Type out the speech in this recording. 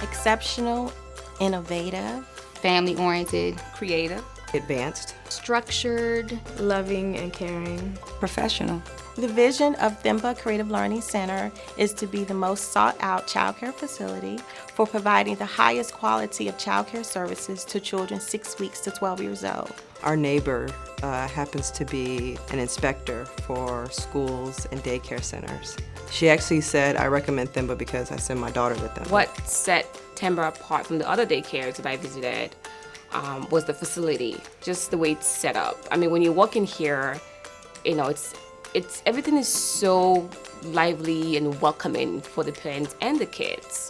Exceptional, innovative, family-oriented, creative, advanced, structured, loving and caring, professional. The vision of Themba Creative Learning Center is to be the most sought-out childcare facility for providing the highest quality of childcare services to children 6 weeks to 12 years old. Our neighbor happens to be an inspector for schools and daycare centers. She actually said, I recommend Themba because I send my daughter to Themba. What set Themba apart from the other daycares that I visited was the facility, just the way it's set up. I mean, when you walk in here, you know, it's everything is so lively and welcoming for the parents and the kids.